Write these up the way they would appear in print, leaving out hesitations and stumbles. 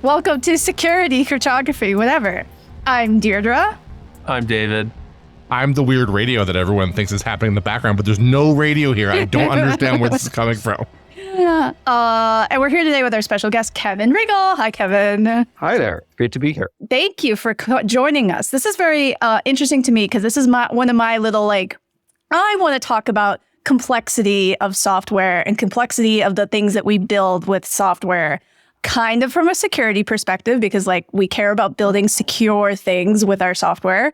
Welcome to Security, Cryptography, whatever. I'm Deirdre. I'm David. I'm the weird radio that everyone thinks is happening in the background, but there's no radio here. I don't understand where this is coming from. And we're here today with our special guest, Kevin Riggle. Hi, Kevin. Hi there. Great to be here. Thank you for joining us. This is very interesting to me because this is one of my little, I want to talk about complexity of software and complexity of the things that we build with software, kind of from a security perspective, because we care about building secure things with our software.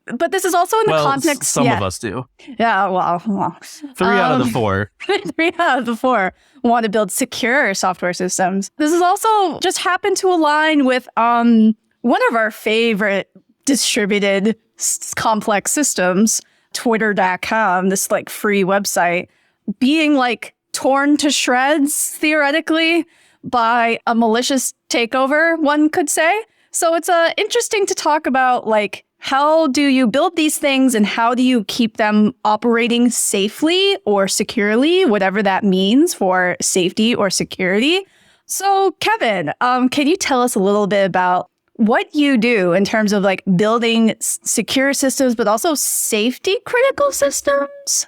But this is also in the context. Some of us do. Yeah, well. 3 out of the 4. 3 out of the 4 want to build secure software systems. This is also just happened to align with one of our favorite distributed complex systems, Twitter.com, this free website, being torn to shreds, theoretically, by a malicious takeover, one could say. So it's interesting to talk about how do you build these things and how do you keep them operating safely or securely, whatever that means for safety or security. So Kevin, can you tell us a little bit about what you do in terms of building secure systems, but also safety critical systems?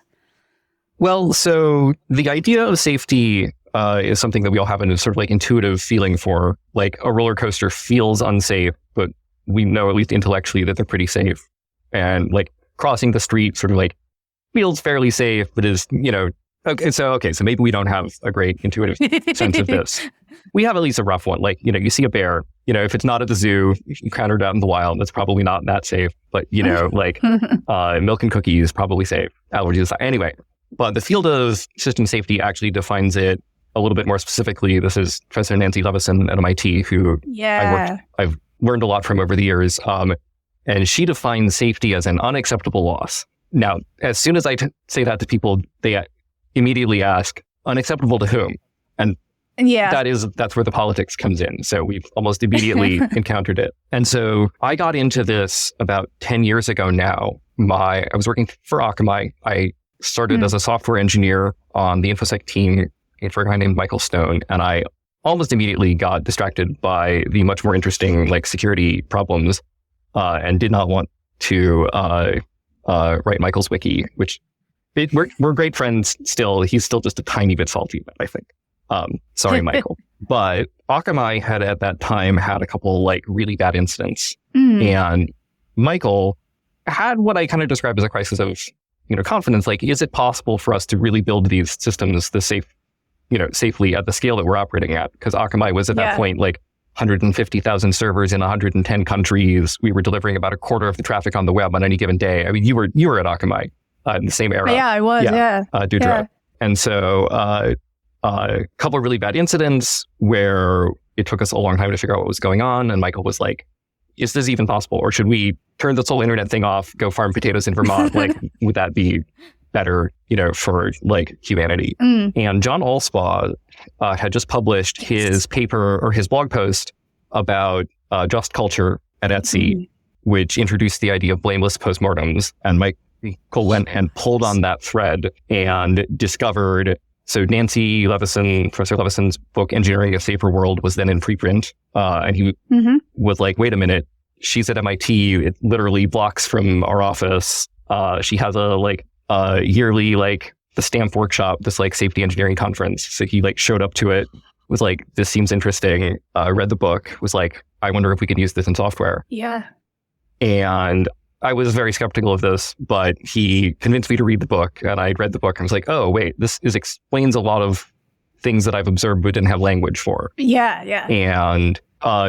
Well, so the idea of safety is something that we all have a sort of intuitive feeling for. A roller coaster feels unsafe, but we know at least intellectually that they're pretty safe. And crossing the street sort of feels fairly safe, but is, okay, so maybe we don't have a great intuitive sense of this. We have at least a rough one. You see a bear, if it's not at the zoo, you encounter it out in the wild, that's probably not that safe. But, milk and cookies, probably safe. Allergies. Anyway, but the field of system safety actually defines it a little bit more specifically. This is Professor Nancy Leveson at MIT, who I've learned a lot from over the years. And she defines safety as an unacceptable loss. Now, as soon as I say that to people, they immediately ask, unacceptable to whom? And that's where the politics comes in. So we've almost immediately encountered it. And so I got into this about 10 years ago now. I was working for Akamai. I started as a software engineer on the InfoSec team for a guy named Michael Stone. And I almost immediately got distracted by the much more interesting security problems and did not want to write Michael's wiki, which we're great friends still. He's still just a tiny bit salty, I think. Sorry, Michael. But Akamai had at that time had a couple really bad incidents. And Michael had what I kind of described as a crisis of confidence. Is it possible for us to really build these systems safely at the scale that we're operating at? Because Akamai was at that point 150,000 servers in 110 countries. We were delivering about a quarter of the traffic on the web on any given day. I mean, you were at Akamai in the same era. Yeah, I was. Deirdre. Yeah. And so a couple of really bad incidents where it took us a long time to figure out what was going on. And Michael was like, is this even possible? Or should we turn this whole internet thing off, go farm potatoes in Vermont? Would that be better, for humanity? And John Allspaw had just published his paper or his blog post about just culture at Etsy, which introduced the idea of blameless post-mortems. And Michael went and pulled on that thread and discovered. So Nancy Leveson, Professor Leveson's book, Engineering a Safer World, was then in preprint. And he was like, wait a minute, she's at MIT. It literally blocks from our office. She has a yearly, the STAMP workshop, this safety engineering conference. So he showed up to it, was like, this seems interesting. Read the book, was like, I wonder if we could use this in software. Yeah. And I was very skeptical of this, but he convinced me to read the book, and I read the book and was like, oh, wait, this explains a lot of things that I've observed but didn't have language for. Yeah. And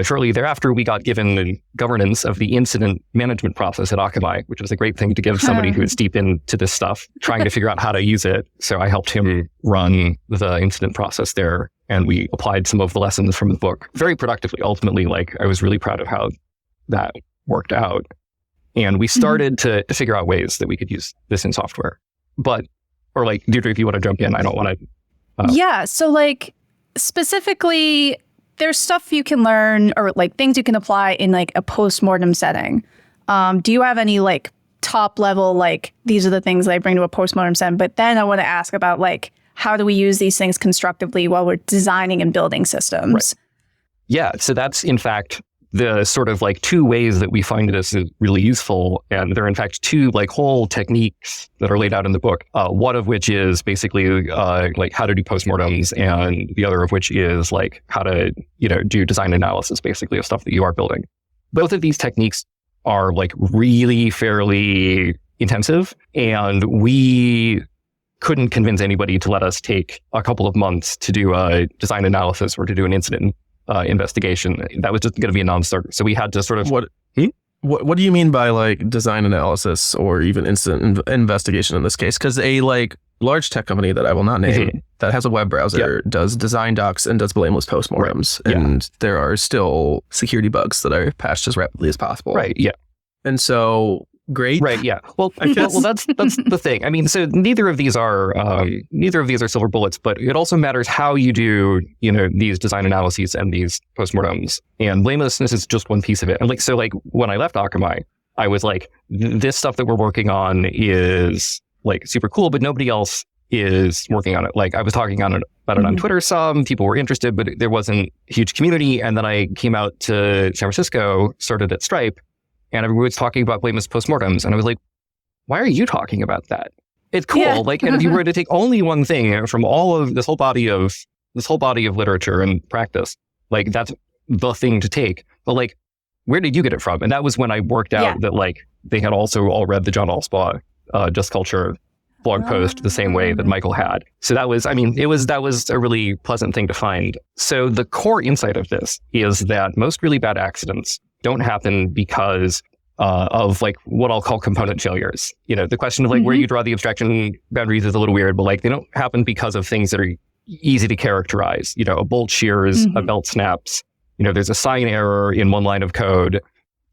shortly thereafter, we got given the governance of the incident management process at Akamai, which was a great thing to give somebody who is deep into this stuff, trying to figure out how to use it. So I helped him run the incident process there, and we applied some of the lessons from the book very productively. Ultimately, I was really proud of how that worked out. And we started to figure out ways that we could use this in software. But, Deirdre, if you want to jump in, I don't want to. Yeah. So specifically, there's stuff you can learn or things you can apply in a post-mortem setting. Do you have any top level, these are the things that I bring to a post-mortem setting? But then I want to ask about how do we use these things constructively while we're designing and building systems? Right. Yeah, so that's in fact the sort of like two ways that we find this is really useful. And there are in fact two like whole techniques that are laid out in the book. One of which is basically like how to do postmortems, and the other of which is like how to, do design analysis basically of stuff that you are building. Both of these techniques are like really fairly intensive, and we couldn't convince anybody to let us take a couple of months to do a design analysis or to do an incident investigation. That was just going to be a non-starter. So we had to sort of... What do you mean by like design analysis or even incident investigation in this case? Because a like large tech company that I will not name that has a web browser does design docs and does blameless postmortems. Right. And there are still security bugs that are patched as rapidly as possible. Right. Yeah. And so... Great. Right. Yeah. Well, that's the thing. I mean, so neither of these are silver bullets, but it also matters how you do, these design analyses and these postmortems. And blamelessness is just one piece of it. And like when I left Akamai, I was like, this stuff that we're working on is like super cool, but nobody else is working on it. Like I was talking about it on Twitter. Some people were interested, but there wasn't a huge community. And then I came out to San Francisco, started at Stripe. And everyone was talking about blameless postmortems. And I was like, why are you talking about that? It's cool. Yeah. Like, and if you were to take only one thing from all of this whole body of literature and practice, like that's the thing to take. But like, where did you get it from? And that was when I worked out that like they had also all read the John Allspaw Just Culture blog post the same way that Michael had. So that was a really pleasant thing to find. So the core insight of this is that most really bad accidents don't happen because of like what I'll call component failures. The question of like where you draw the abstraction boundaries is a little weird, but like they don't happen because of things that are easy to characterize. A bolt shears, a belt snaps, there's a sign error in one line of code.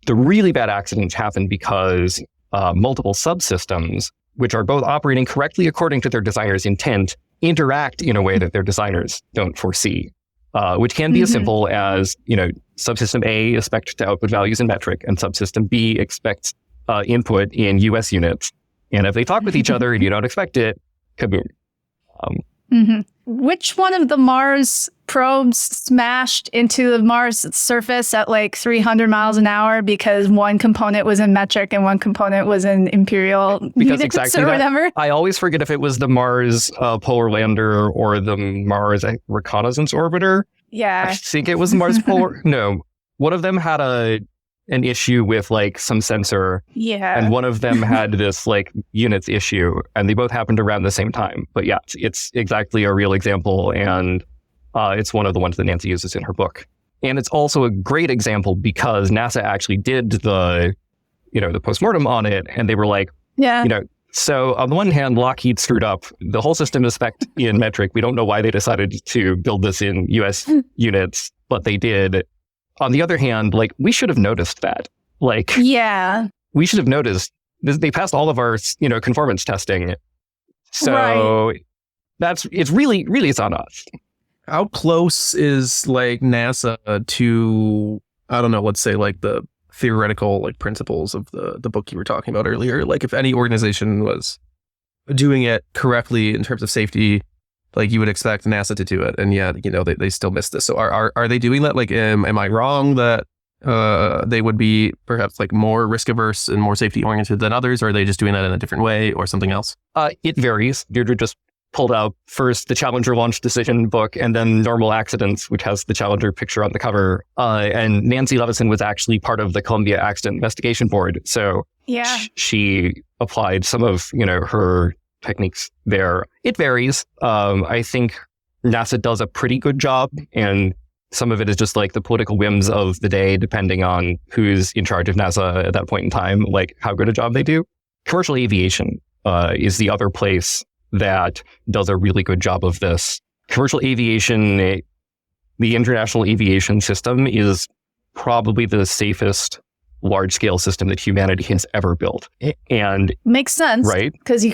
The really bad accidents happen because multiple subsystems, which are both operating correctly according to their designer's intent, interact in a way that their designers don't foresee. Which can be as simple as, subsystem A expects to output values in metric, and subsystem B expects input in US units. And if they talk with each other and you don't expect it, kaboom. Which one of the Mars probes smashed into the Mars surface at like 300 miles an hour because one component was in metric and one component was in imperial because units exactly or that. whatever? I always forget if it was the Mars polar lander or the Mars reconnaissance orbiter. Yeah. I think it was Mars polar. No, one of them had an issue with like some sensor. Yeah. And one of them had this like units issue, and they both happened around the same time. But yeah, it's exactly a real example. And it's one of the ones that Nancy uses in her book. And it's also a great example because NASA actually did the postmortem on it. And they were like, so on the one hand, Lockheed screwed up. The whole system is spec'd in metric. We don't know why they decided to build this in US units, but they did. On the other hand, like we should have noticed that. Like, we should have noticed this, they passed all of our, conformance testing. So it's really it's on us. How close is like NASA to, I don't know, let's say like the theoretical like principles of the book you were talking about earlier? Like if any organization was doing it correctly in terms of safety, like you would expect NASA to do it, and yet they still missed this. So are they doing that? Like am I wrong that they would be perhaps like more risk averse and more safety oriented than others, or are they just doing that in a different way or something else? It varies. Deirdre just pulled out first the Challenger launch decision book and then Normal Accidents, which has the Challenger picture on the cover. And Nancy Levison was actually part of the Columbia Accident Investigation Board. So she applied some of, her techniques there. It varies. I think NASA does a pretty good job, and some of it is just like the political whims of the day, depending on who's in charge of NASA at that point in time, like how good a job they do. Commercial aviation is the other place that does a really good job of this. Commercial aviation, the International Aviation System is probably the safest large-scale system that humanity has ever built. And makes sense, right? Because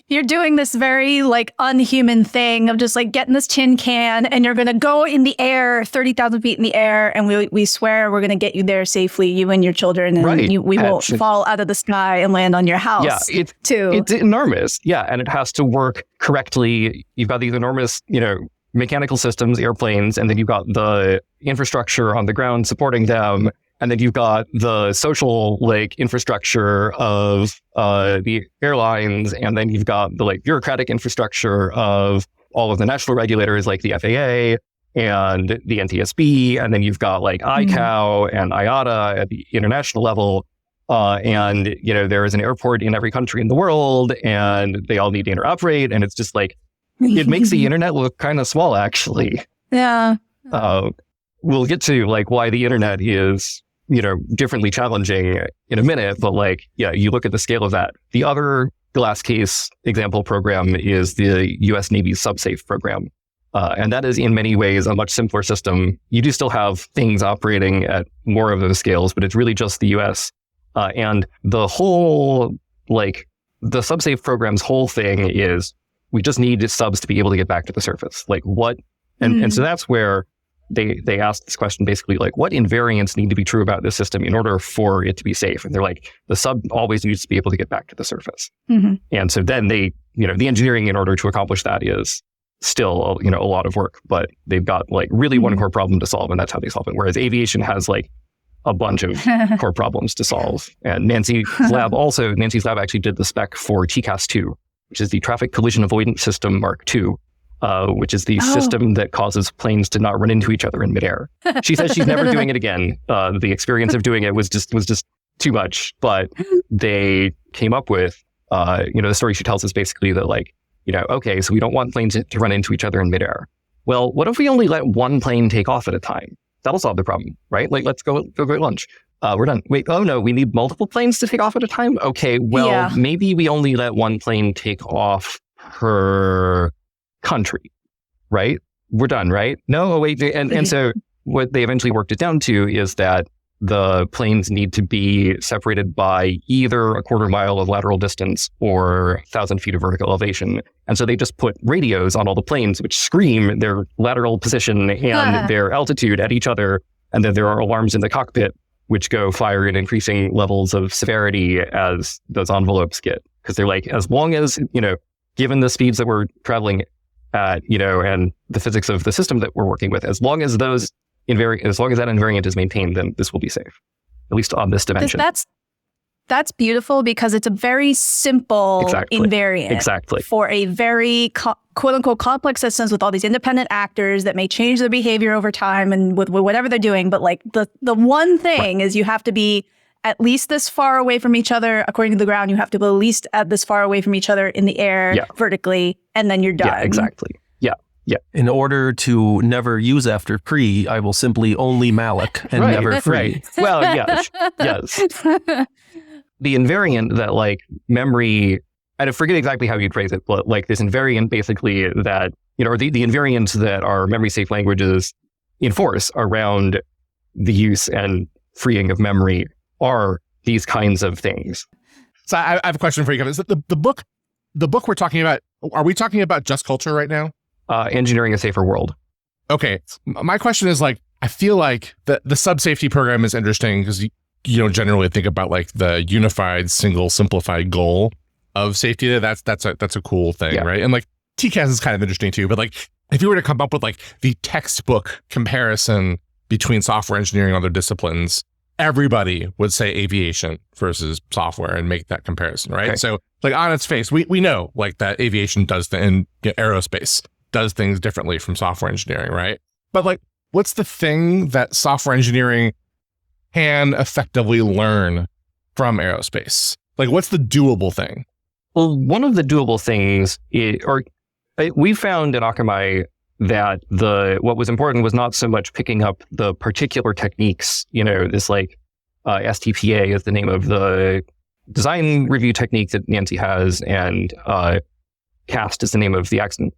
you're doing this very like unhuman thing of just like getting this tin can and you're going to go in the air, 30,000 feet in the air, and we swear we're going to get you there safely, you and your children, and we won't fall out of the sky and land on your house. Yeah, it's enormous. Yeah, and it has to work correctly. You've got these enormous, mechanical systems, airplanes, and then you've got the infrastructure on the ground supporting them. And then you've got the social like infrastructure of the airlines, and then you've got the like bureaucratic infrastructure of all of the national regulators like the FAA and the NTSB, and then you've got like ICAO and IATA at the international level. And there is an airport in every country in the world, and they all need to interoperate, and it's just like it makes the internet look kind of small, actually. Yeah. We'll get to like why the internet is differently challenging in a minute, but like, yeah, you look at the scale of that. The other glass case example program is the US Navy's SubSafe program. And that is in many ways a much simpler system. You do still have things operating at more of those scales, but it's really just the US. And the whole, like the SubSafe program's whole thing is we just need subs to be able to get back to the surface. Like what? And so that's where they asked this question basically like, what invariants need to be true about this system in order for it to be safe? And they're like, the sub always needs to be able to get back to the surface. And so then they, the engineering in order to accomplish that is still, a lot of work, but they've got like really one core problem to solve, and that's how they solve it. Whereas aviation has like a bunch of core problems to solve. And Nancy's lab actually did the spec for TCAS-2, which is the Traffic Collision Avoidance System Mark II. Which is the system that causes planes to not run into each other in midair. She says she's never doing it again. The experience of doing it was just too much. But they came up with, the story she tells is basically that like, okay, so we don't want planes to run into each other in midair. Well, what if we only let one plane take off at a time? That'll solve the problem, right? Like, let's go get lunch. We're done. Wait, oh no, we need multiple planes to take off at a time? Okay, well, maybe we only let one plane take off per country, right? We're done, right? No, oh, wait. And so what they eventually worked it down to is that the planes need to be separated by either a quarter mile of lateral distance or 1,000 feet of vertical elevation. And so they just put radios on all the planes, which scream their lateral position and their altitude at each other. And then there are alarms in the cockpit, which go fire in increasing levels of severity as those envelopes get. Because they're like, as long as, given the speeds that we're traveling at, and the physics of the system that we're working with, as long as that invariant is maintained, then this will be safe, at least on this dimension. That's beautiful because it's a very simple invariant for a very quote unquote complex systems with all these independent actors that may change their behavior over time and with whatever they're doing. But like the one thing is you have to be at least this far away from each other. According to the ground, you have to be at least at this far away from each other in the air vertically, and then you're done. Yeah, exactly. Yeah. In order to never use after pre, I will simply only malloc and never free. Right. Well, yes. The invariant that like memory, I forget exactly how you'd phrase it, but like this invariant basically that, or the invariants that our memory safe languages enforce around the use and freeing of memory are these kinds of things. So I have a question for you guys. The book we're talking about, are we talking about just culture right now? Engineering a Safer World. Okay. My question is like, I feel like the sub-safety program is interesting because you don't generally think about like the unified, single, simplified goal of safety. That's a cool thing, right? And like TCAS is kind of interesting too, but like if you were to come up with like the textbook comparison between software engineering and other disciplines, everybody would say aviation versus software and make that comparison, right? Okay. So like on its face, we know like that aviation does and aerospace does things differently from software engineering, right? But like, what's the thing that software engineering can effectively learn from aerospace? Like, what's the doable thing? Well, one of the doable things we found in Akamai that what was important was not so much picking up the particular techniques, this like STPA is the name of the design review technique that Nancy has, and CAST is the name of the accident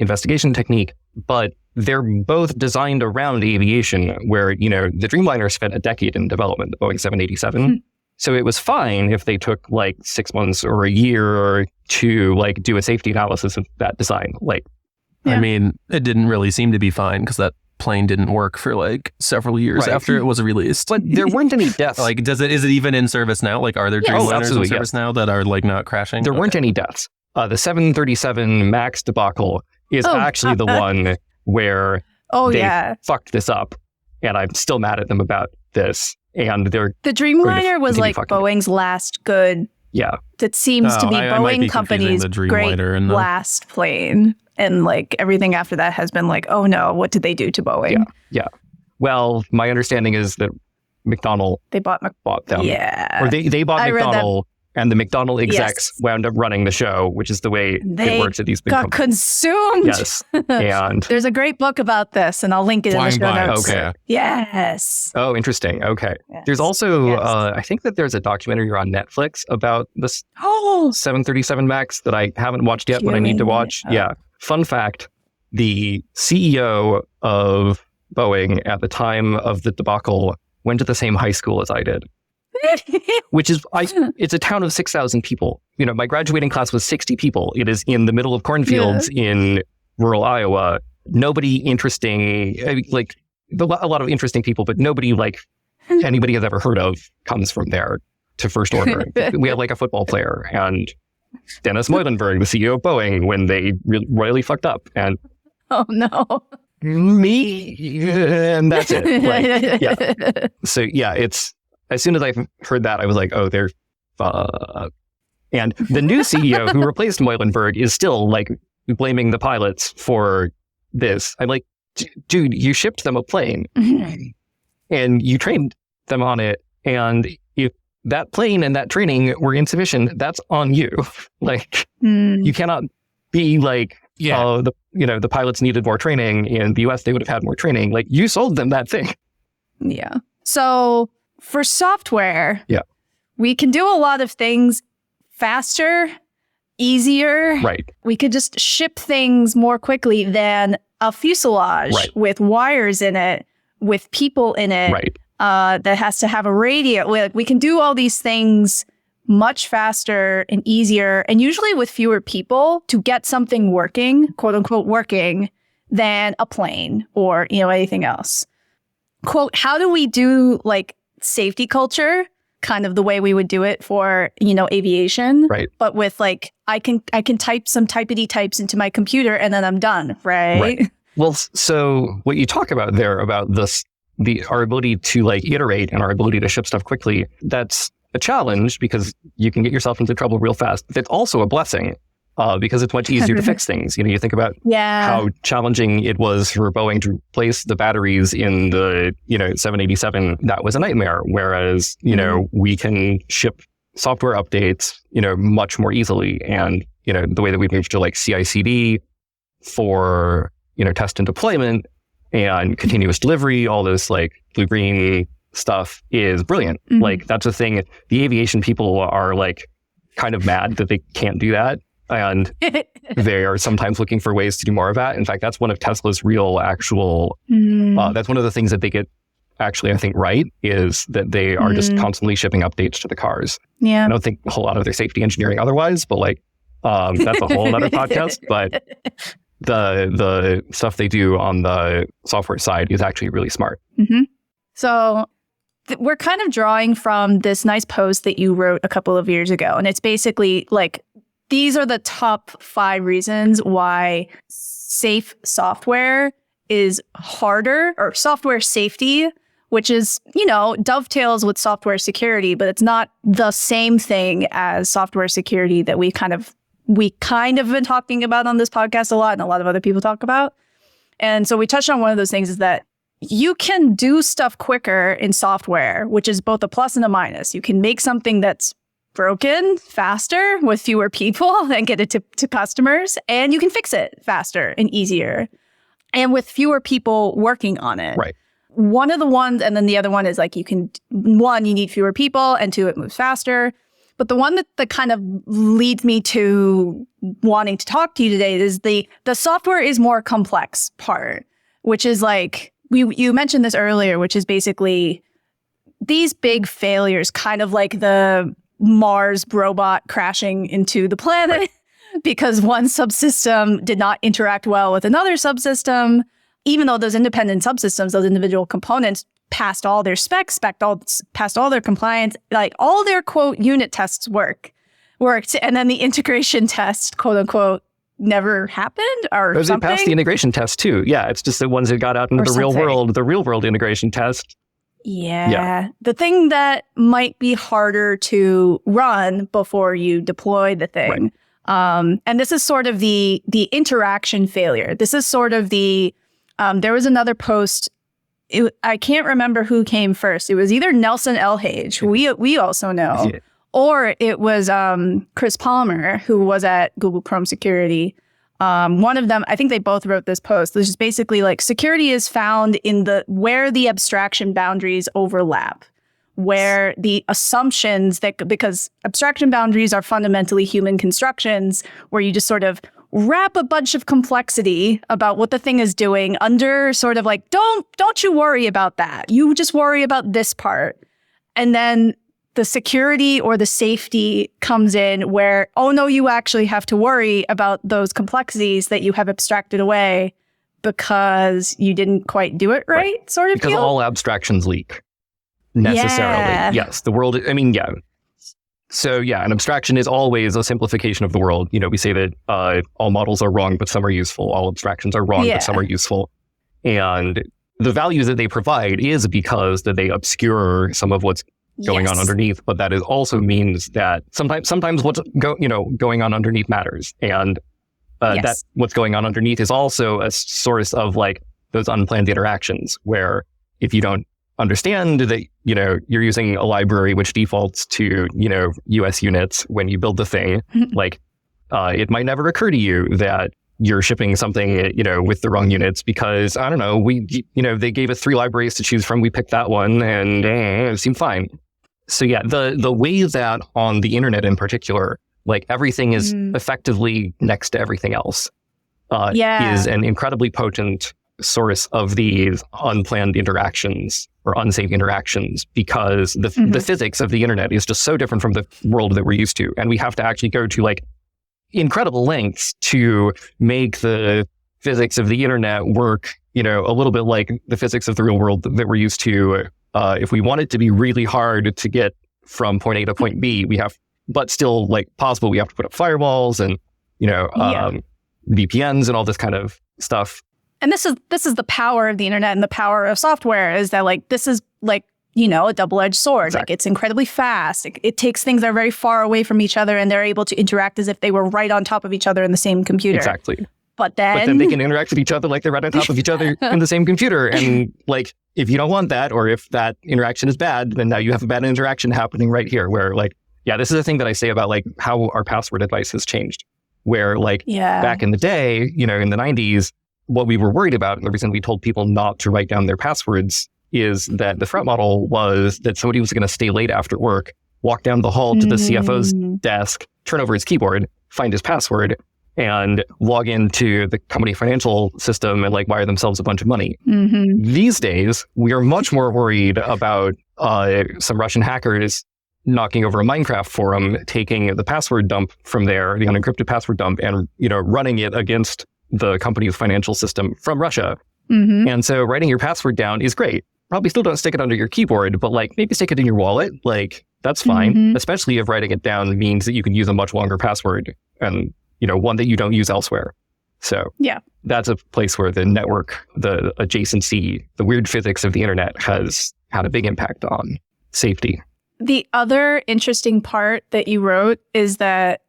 investigation technique, but they're both designed around aviation where, the Dreamliner spent a decade in development, the Boeing 787. So it was fine if they took like 6 months or a year to like do a safety analysis of that design. Like, I mean, it didn't really seem to be fine because that plane didn't work for like several years after it was released. But there weren't any deaths. Like, is it even in service now? Like, are there Dreamliners in service now that are like not crashing? There weren't any deaths. The 737 MAX debacle is actually the one where they fucked this up, and I'm still mad at them about this. And they're the Dreamliner was like Boeing's last good. Yeah, that seems to be Boeing company's great last plane, and like everything after that has been like, oh no, what did they do to Boeing? Yeah. Well, my understanding is that McDonnell bought them. Yeah, or they bought McDonnell. And the McDonnell execs wound up running the show, which is the way it works at these big companies. Consumed. Yes. And there's a great book about this, and I'll link it in the show notes. Okay. Yes. Oh, interesting. Okay. Yes. There's also, I think that there's a documentary on Netflix about this 737 MAX that I haven't watched yet, but I need to watch. Oh. Yeah. Fun fact, the CEO of Boeing at the time of the debacle went to the same high school as I did. Which is, it's a town of 6,000 people. You know, my graduating class was 60 people. It is in the middle of cornfields in rural Iowa. Nobody interesting, like a lot of interesting people, but nobody like anybody has ever heard of comes from there to First Order. We had like a football player and Dennis Muilenburg, the CEO of Boeing, when they royally fucked up. And oh no. Me, and that's it. Like, yeah. So yeah, it's, as soon as I heard that, I was like, oh, they're And the new CEO who replaced Muilenburg is still like blaming the pilots for this. I'm like, dude, you shipped them a plane and you trained them on it. And if that plane and that training were insufficient, that's on you. Like, you cannot be like, the pilots needed more training. In the US, they would have had more training. Like, you sold them that thing. Yeah. So for software, we can do a lot of things faster, easier. Right. We could just ship things more quickly than a fuselage with wires in it, with people in it, that has to have a radio. We can do all these things much faster and easier, and usually with fewer people to get something working, quote unquote working, than a plane or, anything else. Quote, how do we do like safety culture, kind of the way we would do it for, aviation, but with like, I can type some typity types into my computer and then I'm done, right? Well, so what you talk about there about this, our ability to like iterate and our ability to ship stuff quickly, that's a challenge because you can get yourself into trouble real fast. It's also a blessing because it's much easier to fix things. You think about how challenging it was for Boeing to replace the batteries in the 787. That was a nightmare. Whereas we can ship software updates much more easily, and the way that we've moved to like CI/CD for test and deployment and continuous delivery, all this like blue-green stuff is brilliant. Like that's a thing. The aviation people are like kind of mad that they can't do that. And they are sometimes looking for ways to do more of that. In fact, that's one of Tesla's real actual, that's one of the things that they get actually, I think, right, is that they are just constantly shipping updates to the cars. Yeah. I don't think a whole lot of their safety engineering otherwise, but like, that's a whole other podcast. But the stuff they do on the software side is actually really smart. So we're kind of drawing from this nice post that you wrote a couple of years ago. And it's basically like, these are the top 5 reasons why safe software is harder, or software safety, which is, dovetails with software security, but it's not the same thing as software security that we kind of been talking about on this podcast a lot, and a lot of other people talk about. And so we touched on one of those things, is that you can do stuff quicker in software, which is both a plus and a minus. You can make something that's broken faster with fewer people and get it to customers, and you can fix it faster and easier and with fewer people working on it. Right. One of the ones, and then the other one is like, you need fewer people, and 2, it moves faster. But the one that kind of leads me to wanting to talk to you today is the software is more complex part, which is like, you mentioned this earlier, which is basically these big failures, kind of like the Mars robot crashing into the planet because one subsystem did not interact well with another subsystem, even though those independent subsystems, those individual components passed all their specs, passed all their compliance, like all their quote unit tests worked. And then the integration test, quote unquote, never happened or Those something. that passed the integration test too. Yeah, it's just the ones that got out into the real world, the real world integration test. Yeah. The thing that might be harder to run before you deploy the thing. Right. And this is sort of the interaction failure. This is sort of the, there was another post. I can't remember who came first. It was either Nelson Elhage, who we also know, or it was Chris Palmer, who was at Google Chrome Security. One of them, I think they both wrote this post. This is basically like security is found in where the abstraction boundaries overlap, where the assumptions because abstraction boundaries are fundamentally human constructions, where you just sort of wrap a bunch of complexity about what the thing is doing under sort of like, don't you worry about that. You just worry about this part. And then the security or the safety comes in where, oh no, you actually have to worry about those complexities that you have abstracted away because you didn't quite do it right. Sort of because all abstractions leak necessarily. Yeah. Yes, the world, I mean, yeah. So yeah, an abstraction is always a simplification of the world. You know, we say that all models are wrong, but some are useful. All abstractions are wrong, but some are useful. And the value that they provide is because that they obscure some of what's going on underneath. But that also means that sometimes what's going on underneath matters. And that what's going on underneath is also a source of like those unplanned interactions where if you don't understand that, you know, you're using a library which defaults to, you know, US units when you build the thing, like it might never occur to you that you're shipping something, you know, with the wrong units because, I don't know, they gave us 3 libraries to choose from. We picked that one and it seemed fine. So yeah, the way that on the internet in particular, like everything is effectively next to everything else is an incredibly potent source of these unplanned interactions or unsafe interactions because the physics of the internet is just so different from the world that we're used to. And we have to actually go to like incredible lengths to make the physics of the internet work, you know, a little bit like the physics of the real world that we're used to. If we want it to be really hard to get from point A to point B, but still like possible, we have to put up firewalls and, you know, VPNs and all this kind of stuff. And this is the power of the internet and the power of software is that like, this is like, you know, a double-edged sword. Exactly. Like it's incredibly fast. It takes things that are very far away from each other and they're able to interact as if they were right on top of each other in the same computer. Exactly. But then they can interact with each other like they're right on top of each other in the same computer. And like, if you don't want that, or if that interaction is bad, then now you have a bad interaction happening right here where like, yeah, this is the thing that I say about like how our password advice has changed. Where like back in the day, you know, in the 90s, what we were worried about, and the reason we told people not to write down their passwords is that the threat model was that somebody was going to stay late after work, walk down the hall to the CFO's desk, turn over his keyboard, find his password, and log into the company financial system and like wire themselves a bunch of money. These days, we are much more worried about some Russian hackers knocking over a Minecraft forum, taking the password dump from there, the unencrypted password dump, and, you know, running it against the company's financial system from Russia. And so writing your password down is great. Probably still don't stick it under your keyboard, but like maybe stick it in your wallet. Like that's fine, especially if writing it down means that you can use a much longer password and, you know, one that you don't use elsewhere. So that's a place where the network, the adjacency, the weird physics of the internet has had a big impact on safety. The other interesting part that you wrote is that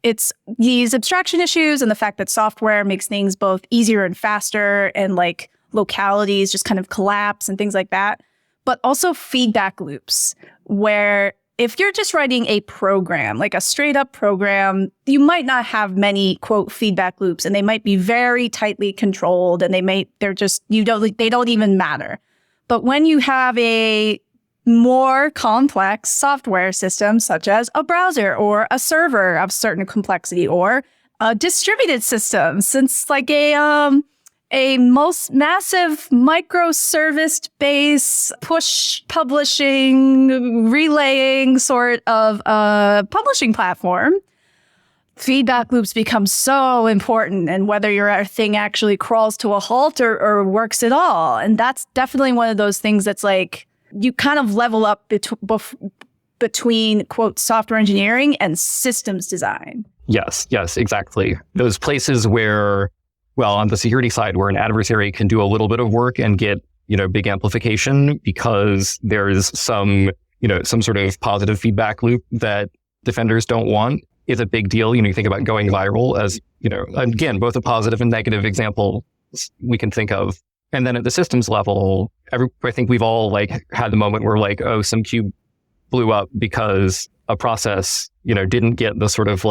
it's these abstraction issues and the fact that software makes things both easier and faster and like localities just kind of collapse and things like that, but also feedback loops where if you're just writing a program, like a straight up program, you might not have many quote feedback loops and they might be very tightly controlled and they don't even matter. But when you have a more complex software systems such as a browser or a server of certain complexity or a distributed system, since like a most massive microservice based push publishing relaying sort of publishing platform, feedback loops become so important, and whether your thing actually crawls to a halt or works at all. And that's definitely one of those things that's like you kind of level up between, quote, software engineering and systems design. Yes, exactly. Those places where, well, on the security side, where an adversary can do a little bit of work and get, big amplification because there's some sort of positive feedback loop that defenders don't want, is a big deal. You think about going viral as, again, both a positive and negative example we can think of. And then at the systems level, I think we've all had the moment where oh, some cube blew up because a process, didn't get the sort of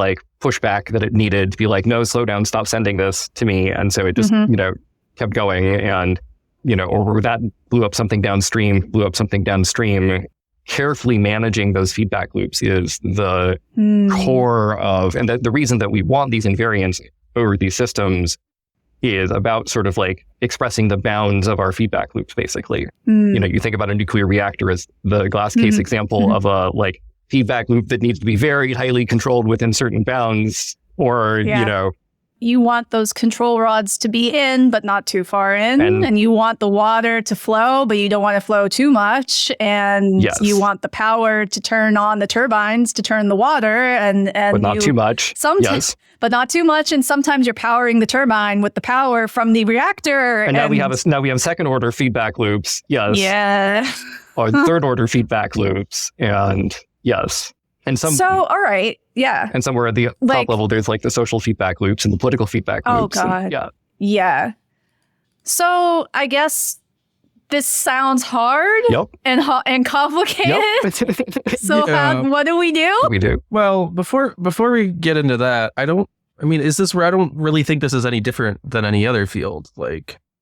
pushback that it needed to be no, slow down, stop sending this to me. And so it just, kept going and, or that blew up something downstream. Carefully managing those feedback loops is the core of, and the reason that we want these invariants over these systems is about sort of expressing the bounds of our feedback loops, basically. You think about a nuclear reactor as the glass case example of a feedback loop that needs to be very highly controlled within certain bounds, or, You want those control rods to be in, but not too far in. And you want the water to flow, but you don't want to flow too much. And you want the power to turn on the turbines to turn the water. But not too much. Sometimes, but not too much. And sometimes you're powering the turbine with the power from the reactor. And now we have second order feedback loops. Yes. Yeah. Or third order feedback loops. And yes. And all right. Yeah. And somewhere at the top level, there's the social feedback loops and the political feedback loops. Oh, God. And, yeah. So I guess this sounds hard and complicated. Yep. So what do we do? We do. Well, before we get into that, is this where I don't really think this is any different than any other field?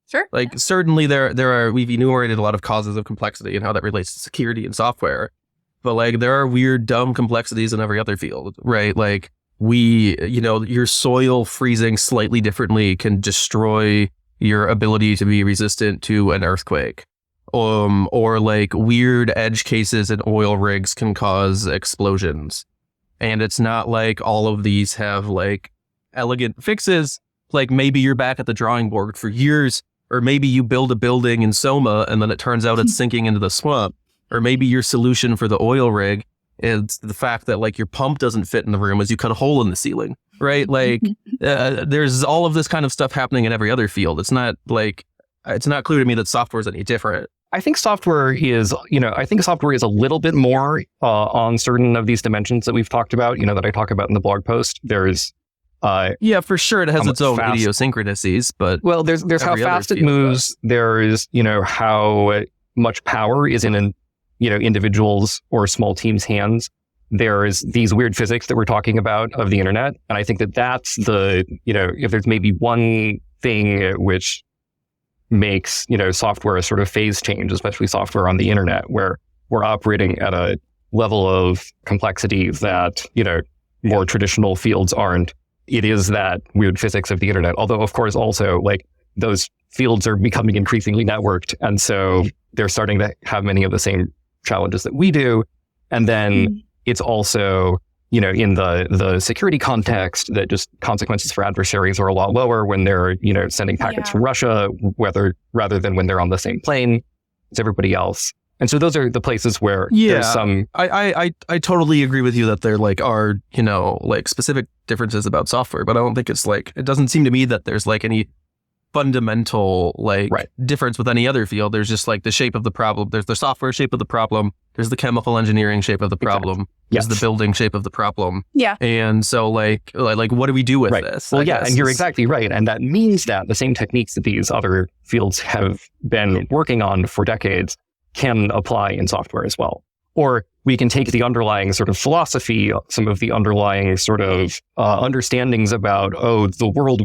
Sure. Certainly we've enumerated a lot of causes of complexity and how that relates to security and software. But there are weird, dumb complexities in every other field, right? Your soil freezing slightly differently can destroy your ability to be resistant to an earthquake. Or weird edge cases in oil rigs can cause explosions. And it's not all of these have elegant fixes. Maybe you're back at the drawing board for years, or maybe you build a building in Soma and then it turns out it's sinking into the swamp. Or maybe your solution for the oil rig is the fact that your pump doesn't fit in the room as you cut a hole in the ceiling, right? There's all of this kind of stuff happening in every other field. It's not clear to me that software is any different. I think software is, a little bit more on certain of these dimensions that we've talked about, that I talk about in the blog post. There's for sure it has its own idiosyncrasies, but there's how fast it moves. There's, how much power is in an individuals or small teams' hands. There's these weird physics that we're talking about of the internet. And I think that's if there's maybe one thing which makes, software a sort of phase change, especially software on the internet, where we're operating at a level of complexity that, more traditional fields aren't. It is that weird physics of the internet. Although, of course, also those fields are becoming increasingly networked. And so they're starting to have many of the same challenges that we do. And then it's also, in the security context, that just consequences for adversaries are a lot lower when they're, sending packets from Russia, rather than when they're on the same plane as everybody else. And so those are the places where there's some... I totally agree with you that there are, specific differences about software, but I don't think it's it doesn't seem to me that there's any fundamental difference with any other field. There's just the shape of the problem. There's the software shape of the problem. There's the chemical engineering shape of the problem. Exactly. There's the building shape of the problem. Yeah. And so what do we do with this? Well, and you're exactly right. And that means that the same techniques that these other fields have been working on for decades can apply in software as well. Or we can take the underlying sort of philosophy, some of the underlying sort of understandings about, the world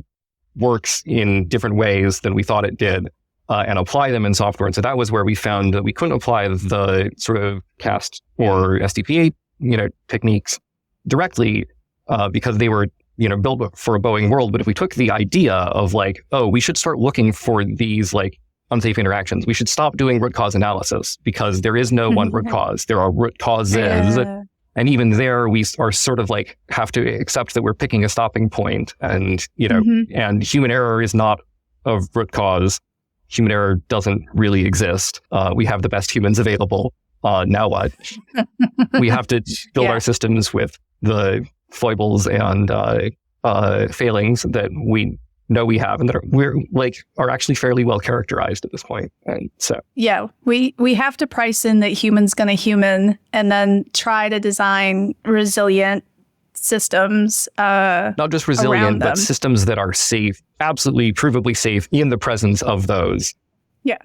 works in different ways than we thought it did, and apply them in software. And so that was where we found that we couldn't apply the sort of CAST or SDP, techniques directly, because they were, built for a Boeing world. But if we took the idea of we should start looking for these unsafe interactions, we should stop doing root cause analysis, because there is no one root cause. There are root causes. And even there, we are sort of have to accept that we're picking a stopping point, and, and human error is not a root cause. Human error doesn't really exist. We have the best humans available. Now what? We have to build our systems with the foibles and failings that we know we have and that are actually fairly well characterized at this point. And so yeah, we have to price in that humans gonna human and then try to design resilient systems. Not just resilient, around but them. systems that are safe, absolutely provably safe in the presence of those. Yeah.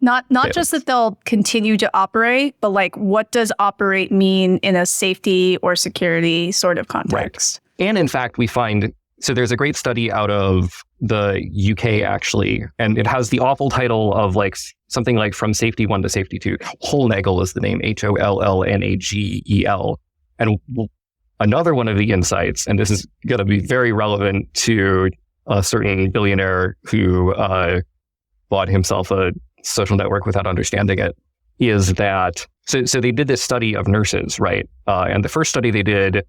Not just that they'll continue to operate, but like what does operate mean in a safety or security sort of context? Right. And in fact, we find, so there's a great study out of the UK actually, and it has the awful title of like something like From Safety 1 to Safety 2. Hollnagel is the name, Hollnagel. And another one of the insights, and this is going to be very relevant to a certain billionaire who bought himself a social network without understanding it, is that, so they did this study of nurses, right? And the first study they did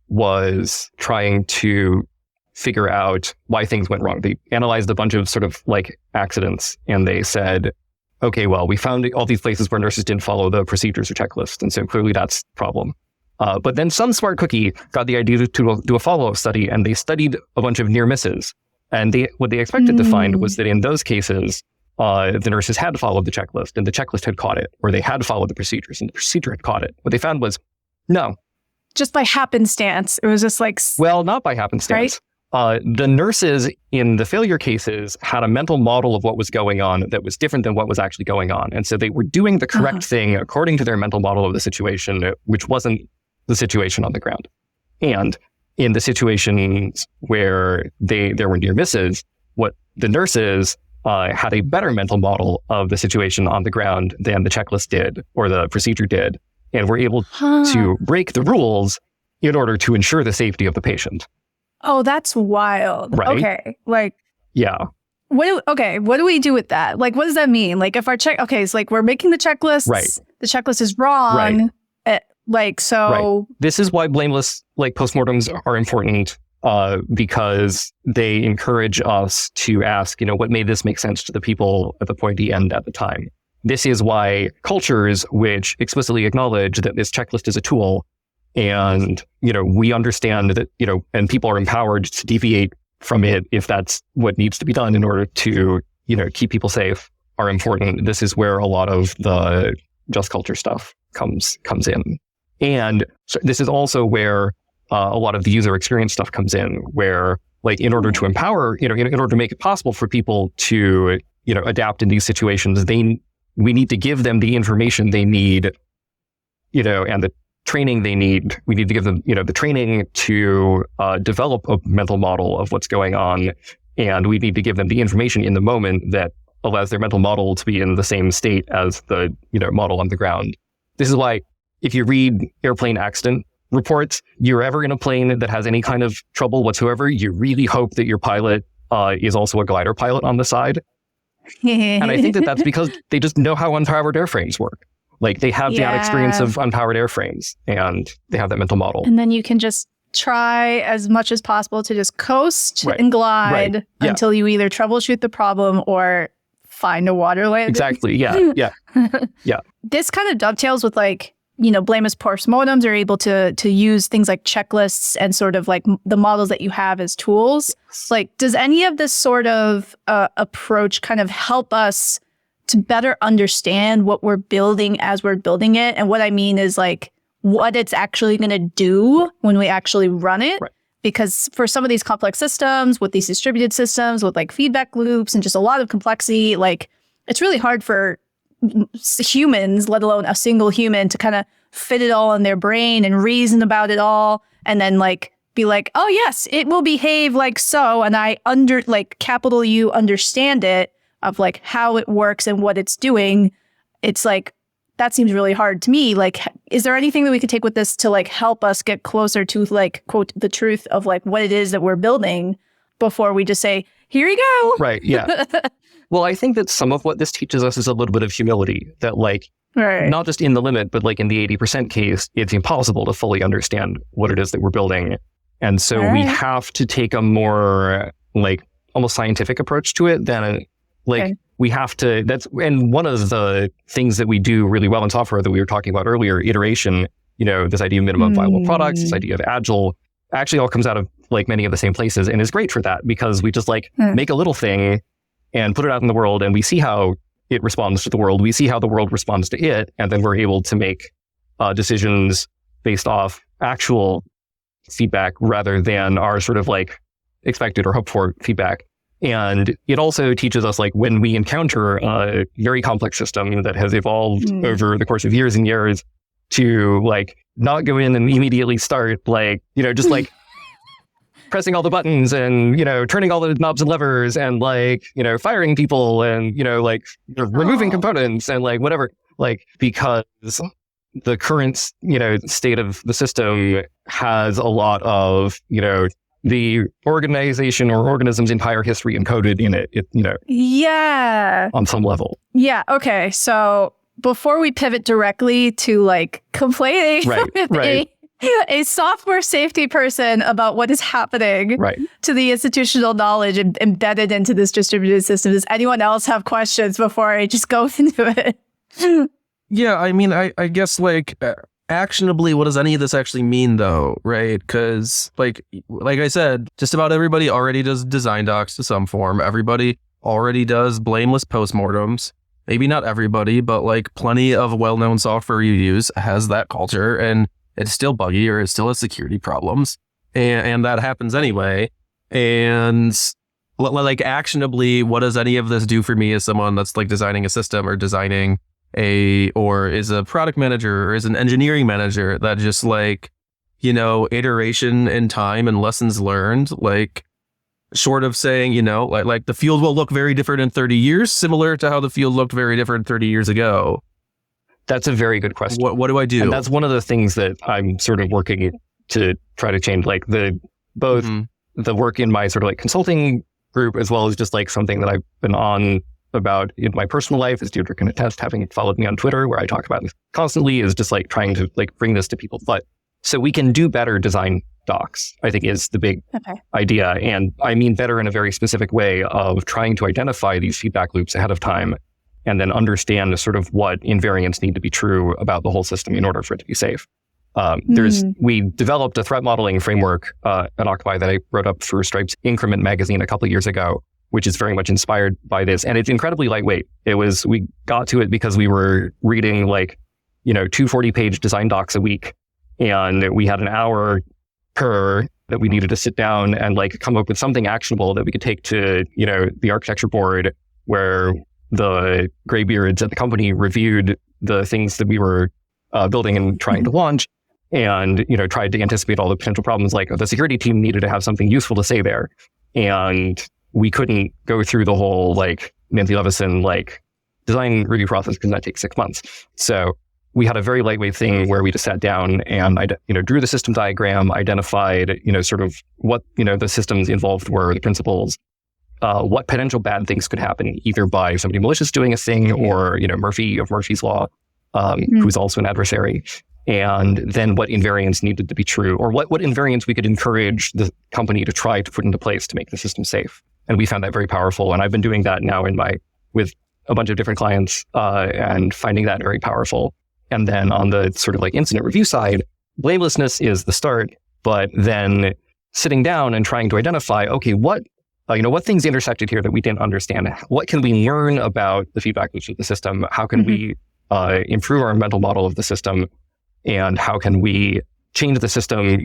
was trying to figure out why things went wrong. They analyzed a bunch of sort of like accidents, and they said, okay, well, we found all these places where nurses didn't follow the procedures or checklists, and so clearly that's the problem. But then some smart cookie got the idea to do a follow-up study, and they studied a bunch of near misses. And what they expected to find was that in those cases, the nurses had followed the checklist, and the checklist had caught it, or they had followed the procedures, and the procedure had caught it. What they found was, no. Just by happenstance. It was just like... Well, not by happenstance. Right? The nurses in the failure cases had a mental model of what was going on that was different than what was actually going on. And so they were doing the correct thing according to their mental model of the situation, which wasn't the situation on the ground. And in the situations where there were near misses, what the nurses had a better mental model of the situation on the ground than the checklist did or the procedure did, and were able to break the rules in order to ensure the safety of the patient. Oh, that's wild. Right? Okay. Like, yeah. What do we do with that? Like, what does that mean? Like, if our it's like we're making the checklists, right. The checklist is wrong. Right. So this is why blameless like postmortems are important, because they encourage us to ask, what made this make sense to the people at the pointy end at the time. This is why cultures which explicitly acknowledge that this checklist is a tool, and we understand that and people are empowered to deviate from it if that's what needs to be done in order to keep people safe, are important. This is where a lot of the just culture stuff comes in. And so this is also where a lot of the user experience stuff comes in, where like in order to empower, in order to make it possible for people to, adapt in these situations, we need to give them the information they need, and the training they need. We need to give them, the training to develop a mental model of what's going on. And we need to give them the information in the moment that allows their mental model to be in the same state as the, model on the ground. This is why if you read airplane accident reports, you're ever in a plane that has any kind of trouble whatsoever, you really hope that your pilot is also a glider pilot on the side. And I think that that's because they just know how unpowered airframes work. Like they have that experience of unpowered airframes, and they have that mental model. And then you can just try as much as possible to just coast and glide until you either troubleshoot the problem or find a water landing. Exactly. Yeah. This kind of dovetails with like, blameless postmortems are able to use things like checklists and sort of like the models that you have as tools. Like, does any of this sort of approach kind of help us to better understand what we're building as we're building it? And what I mean is like what it's actually going to do when we actually run it. Right. Because for some of these complex systems, with these distributed systems, with like feedback loops and just a lot of complexity, like it's really hard for humans, let alone a single human, to kind of fit it all in their brain and reason about it all and then like be like, oh yes, it will behave like so, and I capital U understand it, of like how it works and what it's doing. It's like that seems really hard to me. Like, is there anything that we could take with this to like help us get closer to like quote the truth of like what it is that we're building before we just say, here you go? Right. Yeah. Well, I think that some of what this teaches us is a little bit of humility, that like, not just in the limit, but like in the 80% case, it's impossible to fully understand what it is that we're building. And so we have to take a more like almost scientific approach to it than like we have to, and one of the things that we do really well in software that we were talking about earlier, iteration, this idea of minimum viable products, this idea of agile, actually all comes out of like many of the same places and is great for that because we just like make a little thing and put it out in the world and we see how it responds to the world. We see how the world responds to it. And then we're able to make decisions based off actual feedback rather than our sort of like expected or hoped for feedback. And it also teaches us like when we encounter a very complex system that has evolved over the course of years and years to like not go in and immediately start like, just like pressing all the buttons and, turning all the knobs and levers and like, firing people and, like removing components and like whatever, like because the current, state of the system has a lot of, the organization or organism's entire history encoded in it, Yeah. on some level. Yeah. Okay. So before we pivot directly to like complaining with a software safety person about what is happening to the institutional knowledge embedded into this distributed system, does anyone else have questions before I just go into it? Yeah, I mean, I guess like actionably, what does any of this actually mean though, right? Because like I said, just about everybody already does design docs to some form. Everybody already does blameless postmortems. Maybe not everybody, but like plenty of well-known software you use has that culture and it's still buggy or it still has security problems. And that happens anyway. And like actionably, what does any of this do for me as someone that's like designing a system or designing or is a product manager or is an engineering manager that just like, iteration in time and lessons learned, like short of saying, like the field will look very different in 30 years, similar to how the field looked very different 30 years ago. That's a very good question. What do I do? And that's one of the things that I'm sort of working to try to change, like both the work in my sort of like consulting group, as well as just like something that I've been on about in my personal life, as Deirdre can attest, having followed me on Twitter, where I talk about this constantly, is just like trying to like bring this to people. But so we can do better design docs, I think is the big idea. And I mean better in a very specific way of trying to identify these feedback loops ahead of time and then understand sort of what invariants need to be true about the whole system in order for it to be safe. We developed a threat modeling framework at Occupy that I wrote up for Stripe's Increment magazine a couple of years ago, which is very much inspired by this. And it's incredibly lightweight. We got to it because we were reading like, 240-page design docs a week. And we had an hour per that we needed to sit down and like come up with something actionable that we could take to, the architecture board where the graybeards at the company reviewed the things that we were building and trying to launch and, tried to anticipate all the potential problems. Like the security team needed to have something useful to say there. And we couldn't go through the whole like Nancy Levison like design review process because that takes 6 months. So we had a very lightweight thing where we just sat down and I, drew the system diagram, identified, sort of what, the systems involved were, the principles, what potential bad things could happen either by somebody malicious doing a thing or, Murphy of Murphy's Law, who's also an adversary. And then what invariants needed to be true or what invariants we could encourage the company to try to put into place to make the system safe. And we found that very powerful. And I've been doing that now with a bunch of different clients and finding that very powerful. And then on the sort of like incident review side, blamelessness is the start, but then sitting down and trying to identify, okay, what things intersected here that we didn't understand? What can we learn about the feedback loops of the system? How can we improve our mental model of the system? And how can we change the system,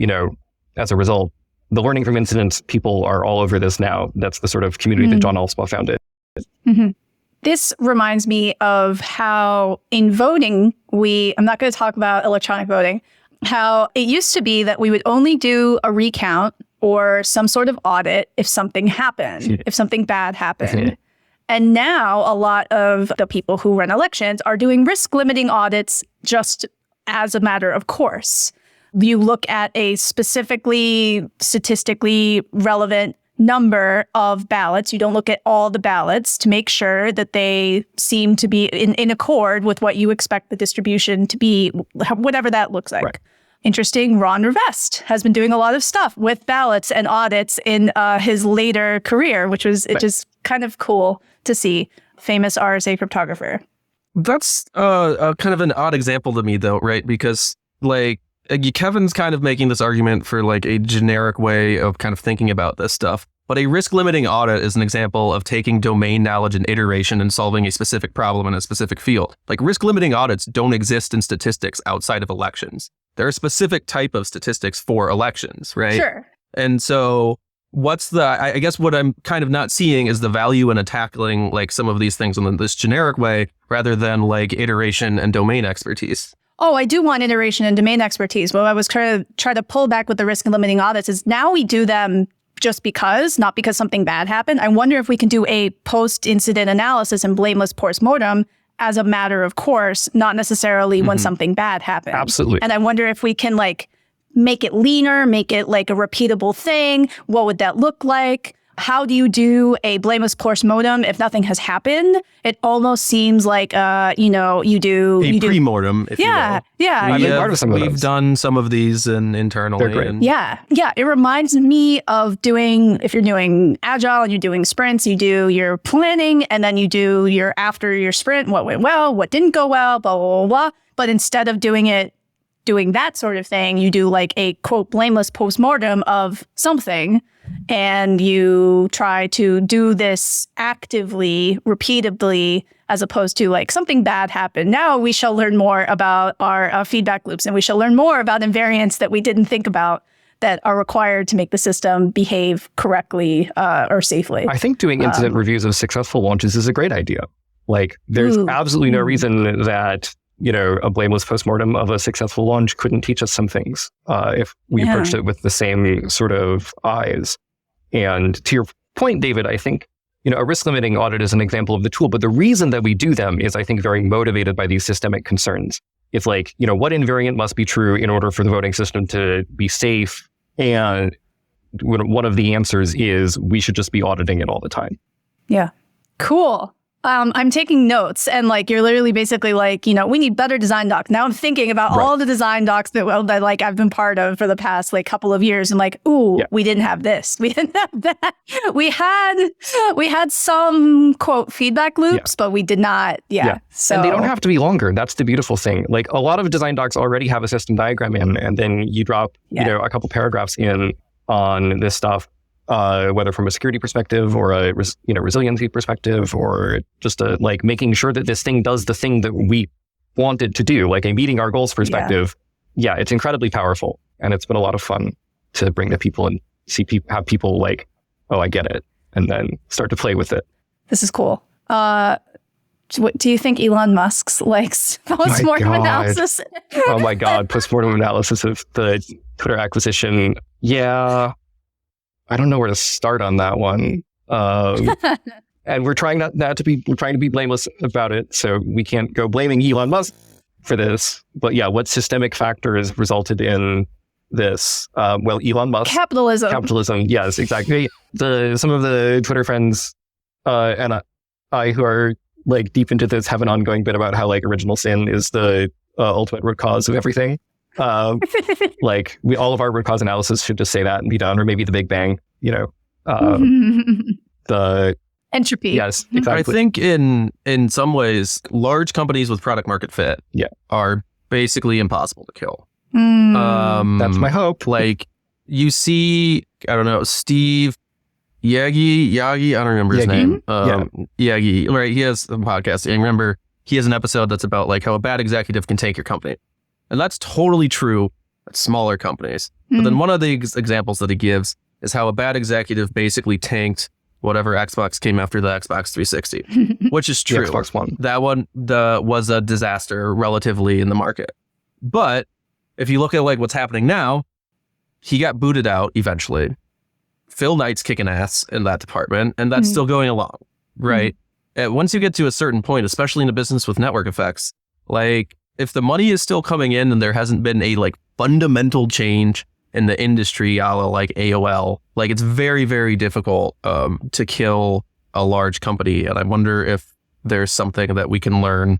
as a result? The learning from incidents, people are all over this now. That's the sort of community that John Allspaw founded. This reminds me of how in voting, I'm not going to talk about electronic voting, how it used to be that we would only do a recount or some sort of audit if something happened, if something bad happened. And now a lot of the people who run elections are doing risk limiting audits just as a matter of course. You look at a specifically statistically relevant number of ballots. You don't look at all the ballots to make sure that they seem to be in accord with what you expect the distribution to be, whatever that looks like. Right. Interesting. Ron Rivest has been doing a lot of stuff with ballots and audits in his later career, which was just kind of cool to see. Famous RSA cryptographer. That's kind of an odd example to me, though, right? Because like Kevin's kind of making this argument for like a generic way of kind of thinking about this stuff. But a risk limiting audit is an example of taking domain knowledge and iteration and solving a specific problem in a specific field. Like risk limiting audits don't exist in statistics outside of elections. There are a specific type of statistics for elections, right? Sure. And so I guess what I'm kind of not seeing is the value in tackling like some of these things in this generic way rather than like iteration and domain expertise. Oh, I do want iteration and domain expertise. What I was trying to pull back with the risk and limiting audits is now we do them just because, not because something bad happened. I wonder if we can do a post-incident analysis and blameless post-mortem as a matter of course, not necessarily when something bad happened. Absolutely. And I wonder if we can like make it leaner, make it like a repeatable thing. What would that look like? How do you do a blameless post-mortem if nothing has happened? It almost seems like, you do a pre-mortem, if you will. Yeah. I've been part of some of We've those. done some of these internally. They're great. And Yeah. It reminds me of if you're doing agile and you're doing sprints, you do your planning and then you do your after your sprint, what went well, what didn't go well, blah, blah, blah, blah. But instead of doing that sort of thing, you do like a quote blameless post-mortem of something. And you try to do this actively, repeatedly, as opposed to like something bad happened. Now we shall learn more about our feedback loops, and we shall learn more about invariants that we didn't think about that are required to make the system behave correctly or safely. I think doing incident reviews of successful launches is a great idea. Like, there's absolutely no reason that, a blameless postmortem of a successful launch couldn't teach us some things if we approached it with the same sort of eyes. And to your point, David, I think, a risk limiting audit is an example of the tool, but the reason that we do them is, I think, very motivated by these systemic concerns. It's like, what invariant must be true in order for the voting system to be safe? And one of the answers is we should just be auditing it all the time. Yeah. Cool. I'm taking notes and like, you're literally basically like, we need better design docs. Now I'm thinking about all the design docs that like I've been part of for the past like couple of years and like, we didn't have this. We didn't have that. We had some quote feedback loops, but we did not. So, and they don't have to be longer. That's the beautiful thing. Like a lot of design docs already have a system diagram in, and then you drop, a couple paragraphs in on this stuff. Whether from a security perspective or a resiliency perspective, or just like making sure that this thing does the thing that we want it to do, like a meeting our goals perspective. Yeah, it's incredibly powerful, and it's been a lot of fun to bring to people and have people like, oh, I get it, and then start to play with it. This is cool. Do you think Elon Musk's likes post-mortem analysis? Oh my God, post-mortem analysis of the Twitter acquisition. Yeah. I don't know where to start on that one. And we're trying we're trying to be blameless about it. So we can't go blaming Elon Musk for this. But yeah, what systemic factors resulted in this? Elon Musk. Capitalism. Yes, exactly. Some of the Twitter friends and I who are like deep into this have an ongoing bit about how like original sin is the ultimate root cause of everything. Like all of our root cause analysis should just say that and be done, or maybe the Big Bang, the entropy. Yes, exactly. I think in some ways, large companies with product market fit are basically impossible to kill. That's my hope. Like you see, I don't know, Steve Yagi, I don't remember his name. Yagi, right? He has a podcast. I remember he has an episode that's about like how a bad executive can take your company. And that's totally true at smaller companies. But then one of the examples that he gives is how a bad executive basically tanked whatever Xbox came after the Xbox 360, which is true. The Xbox One. That one was a disaster relatively in the market. But if you look at like what's happening now, he got booted out eventually. Phil Knight's kicking ass in that department, and that's still going along, right? Once you get to a certain point, especially in a business with network effects, like if the money is still coming in and there hasn't been a like fundamental change in the industry, a la like AOL, like it's very, very difficult to kill a large company. And I wonder if there's something that we can learn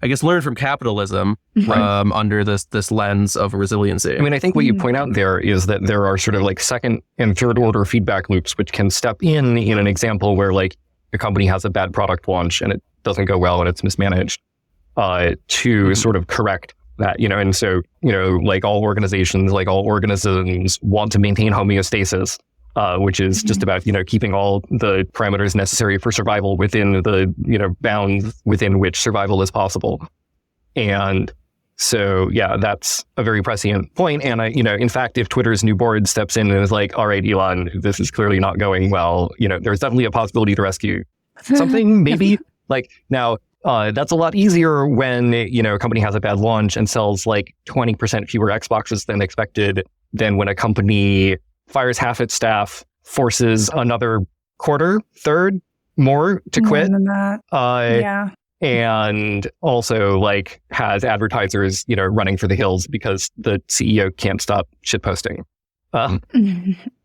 from capitalism under this lens of resiliency. I mean, I think what you point out there is that there are sort of like second and third order feedback loops, which can step in an example where like a company has a bad product launch and it doesn't go well and it's mismanaged. To sort of correct that, and so, like all organizations, like all organisms want to maintain homeostasis, which is just about, keeping all the parameters necessary for survival within the, bounds within which survival is possible. And so, yeah, that's a very prescient point. And in fact, if Twitter's new board steps in and is like, all right, Elon, this is clearly not going well, there's definitely a possibility to rescue something, maybe. Like now, that's a lot easier when, a company has a bad launch and sells like 20% fewer Xboxes than expected than when a company fires half its staff, forces another third more to quit. More than that. Yeah. And also like has advertisers, running for the hills because the CEO can't stop shitposting.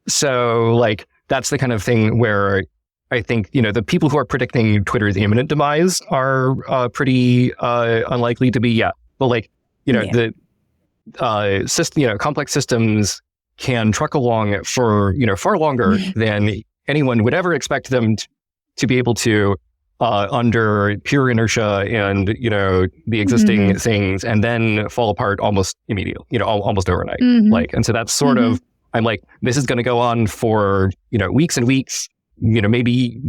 So like, that's the kind of thing where I think, the people who are predicting Twitter's imminent demise are pretty unlikely to be, But like, the system, complex systems can truck along for, far longer than anyone would ever expect them to be able to under pure inertia and, the existing things, and then fall apart almost immediately, almost overnight. Like, and so that's sort of, I'm like, this is going to go on for, weeks and weeks, maybe,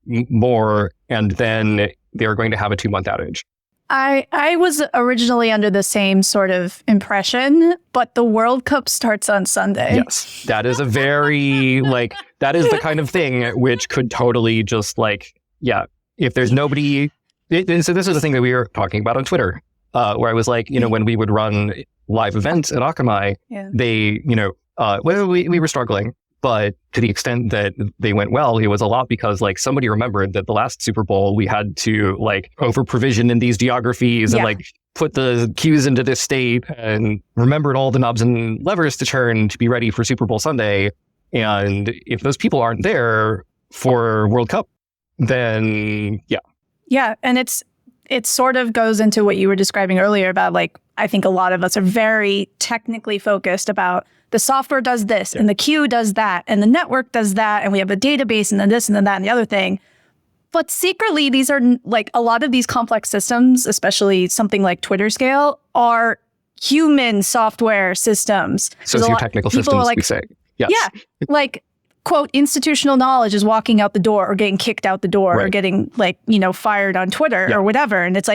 more, and then they're going to have a 2-month outage. I was originally under the same sort of impression, but the World Cup starts on Sunday. Yes, that is a very, that is the kind of thing which could totally just if there's nobody, so this is the thing that we were talking about on Twitter, where I was like, when we would run live events at Akamai, they, we were struggling. But to the extent that they went well, it was a lot because somebody remembered that the last Super Bowl, we had to over provision in these geographies and put the queues into this state and remembered all the knobs and levers to turn to be ready for Super Bowl Sunday. And if those people aren't there for World Cup, then Yeah. And it sort of goes into what you were describing earlier about I think a lot of us are very technically focused about the software does this and the queue does that and the network does that and we have a database and then this and then that and the other thing. But secretly, these are a lot of these complex systems, especially something like Twitter scale, are human software systems. Socio-technical systems, we say. Yes. Yeah. Quote, institutional knowledge is walking out the door or getting kicked out the door or getting fired on Twitter or whatever. And it's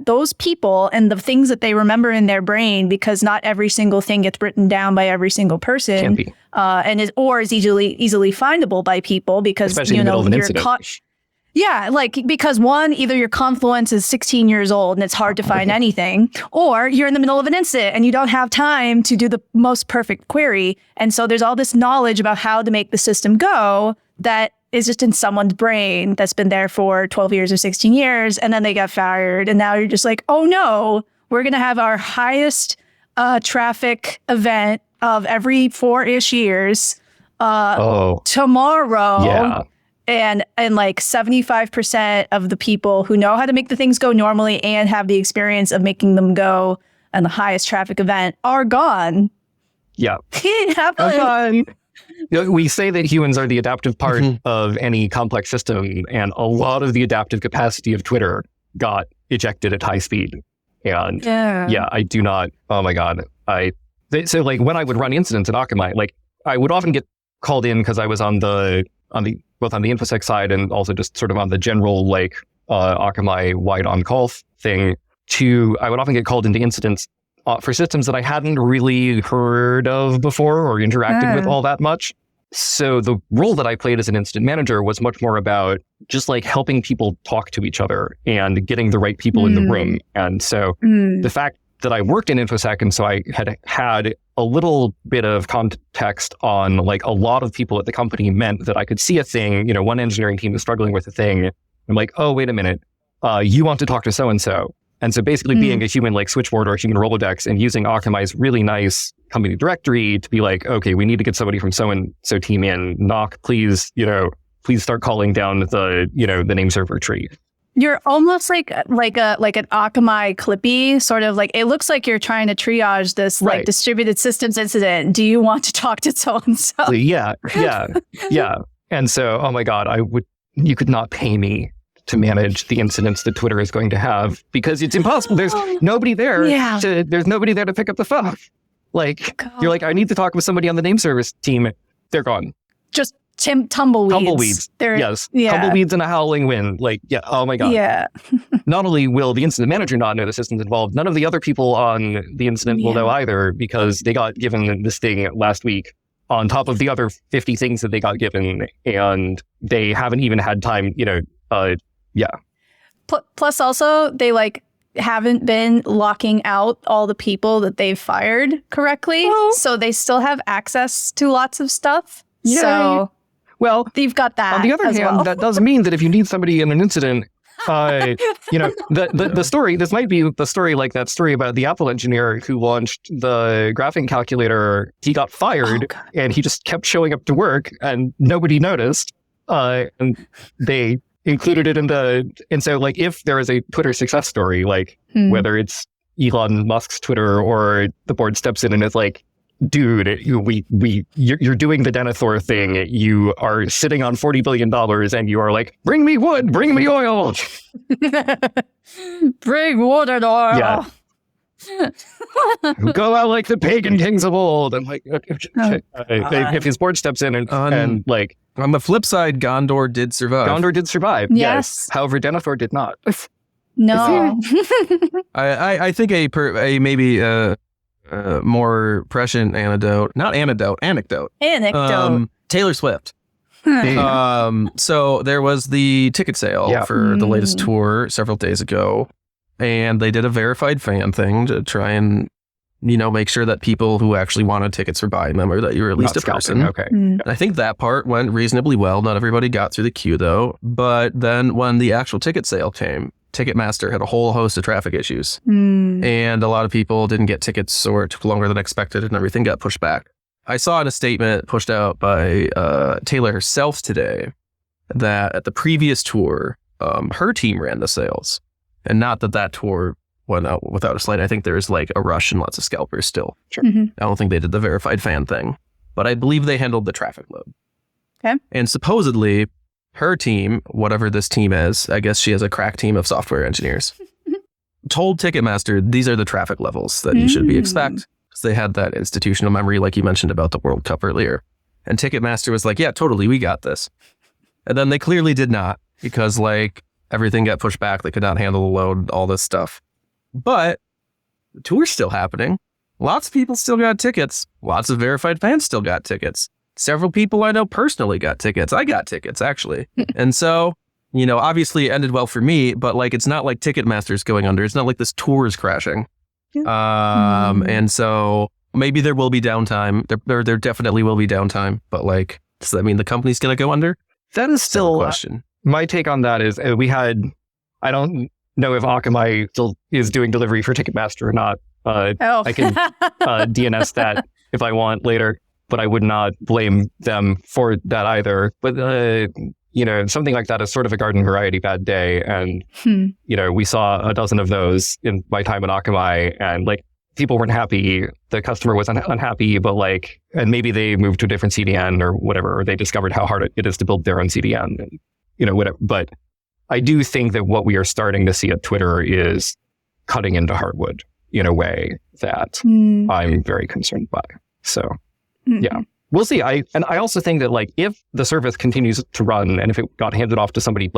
those people and the things that they remember in their brain, because not every single thing gets written down by every single person. Can be. And is easily findable by people because, especially in the middle of an incident. Yeah, because one, either your Confluence is 16 years old and it's hard to find anything, or you're in the middle of an incident and you don't have time to do the most perfect query. And so there's all this knowledge about how to make the system go that is just in someone's brain that's been there for 12 years or 16 years. And then they got fired. And now you're just like, oh no, we're going to have our highest traffic event of every 4-ish years tomorrow. Yeah. And 75% of the people who know how to make the things go normally and have the experience of making them go on the highest traffic event are gone. Yeah. Gone. We say that humans are the adaptive part of any complex system, and a lot of the adaptive capacity of Twitter got ejected at high speed. And I do not, oh my God. So when I would run incidents at Akamai, I would often get called in because I was both on the InfoSec side and also just sort of on the general Akamai wide on call thing. I would often get called into incidents for systems that I hadn't really heard of before or interacted with all that much. So the role that I played as an incident manager was much more about just helping people talk to each other and getting the right people in the room. And so the fact that I worked in InfoSec, and so I had a little bit of context on a lot of people at the company meant that I could see a thing, one engineering team is struggling with a thing. I'm like, oh, wait a minute, you want to talk to so-and-so. And so basically being a human Switchboard or a human Rolodex and using Akamai's really nice company directory to be okay, we need to get somebody from so-and-so team in, knock, please, please start calling down the name server tree. You're almost like an Akamai Clippy, sort of it looks like you're trying to triage this distributed systems incident. Do you want to talk to so-and-so? Yeah. And so, oh my God, you could not pay me to manage the incidents that Twitter is going to have because it's impossible. There's nobody there. Yeah. There's nobody there to pick up the phone. Like, God. you're like, I need to talk with somebody on the name service team. They're gone. Just tumbleweeds. Tumbleweeds. Yes. Tumbleweeds in a howling wind. Like, yeah. Oh my God. Yeah. Not only will the incident manager not know the system's involved, none of the other people on the incident will know either because they got given this thing last week on top of the other 50 things that they got given, and they haven't even had time, Plus also, they haven't been locking out all the people that they've fired correctly. So they still have access to lots of stuff. Yay. So well, you've got that. On the other hand, that does mean that if you need somebody in an incident, the story, this might be the story like that story about the Apple engineer who launched the graphing calculator. He got fired and he just kept showing up to work and nobody noticed. And they included it and so if there is a Twitter success story, whether it's Elon Musk's Twitter or the board steps in and is like, dude, you're doing the Denethor thing. You are sitting on $40 billion and you are like, bring me wood, bring me oil. Bring wood and oil. Yeah. Go out like the pagan kings of old. And if his board steps in and on the flip side, Gondor did survive. Gondor did survive. Yes. However, Denethor did not. No. I think a maybe more prescient anecdote. Taylor Swift. So there was the ticket sale for the latest tour several days ago, and they did a verified fan thing to try and make sure that people who actually wanted tickets were buying them, or that you were at least a person. Okay. I think that part went reasonably well. Not everybody got through the queue though. But then when the actual ticket sale came, Ticketmaster had a whole host of traffic issues, and a lot of people didn't get tickets, or it took longer than expected, and everything got pushed back. I saw in a statement pushed out by Taylor herself today that at the previous tour, her team ran the sales, and not that tour went out without a slight. I think there's a rush and lots of scalpers still. Sure. Mm-hmm. I don't think they did the verified fan thing, but I believe they handled the traffic load. Okay. And supposedly her team, whatever this team is, I guess she has a crack team of software engineers, told Ticketmaster these are the traffic levels that you should be expect. Because they had that institutional memory like you mentioned about the World Cup earlier. And Ticketmaster was like, yeah, totally, we got this. And then they clearly did not, because everything got pushed back. They could not handle the load, all this stuff. But the tour's still happening. Lots of people still got tickets. Lots of verified fans still got tickets. Several people I know personally got tickets. I got tickets, actually. And so, obviously it ended well for me, but it's not like Ticketmaster's going under. It's not like this tour is crashing. And so maybe there will be downtime. There definitely will be downtime, but does that mean the company's going to go under? That is still a question. My take on that is I don't know if Akamai still is doing delivery for Ticketmaster or not. I can DNS that if I want later, but I would not blame them for that either. But, something like that is sort of a garden variety bad day. And, we saw a dozen of those in my time at Akamai, and people weren't happy. The customer was unhappy, but and maybe they moved to a different CDN or whatever, or they discovered how hard it is to build their own CDN and, whatever. But I do think that what we are starting to see at Twitter is cutting into hardwood in a way that I'm very concerned by. So, yeah, we'll see. I also think that if the service continues to run and if it got handed off to somebody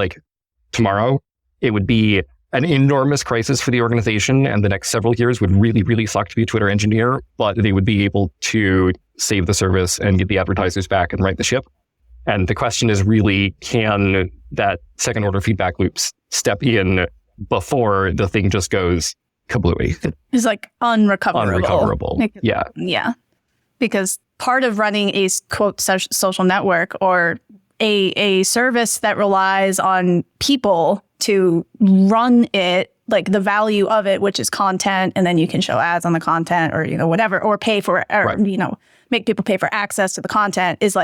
tomorrow, it would be an enormous crisis for the organization, and the next several years would really, really suck to be a Twitter engineer, but they would be able to save the service and get the advertisers back and right the ship. And the question is really, can that second order feedback loops step in before the thing just goes kablooey? It's unrecoverable. Yeah. Yeah. Because part of running a quote social network or a service that relies on people to run it, the value of it, which is content, and then you can show ads on the content or, whatever, or pay for, or, make people pay for access to the content, is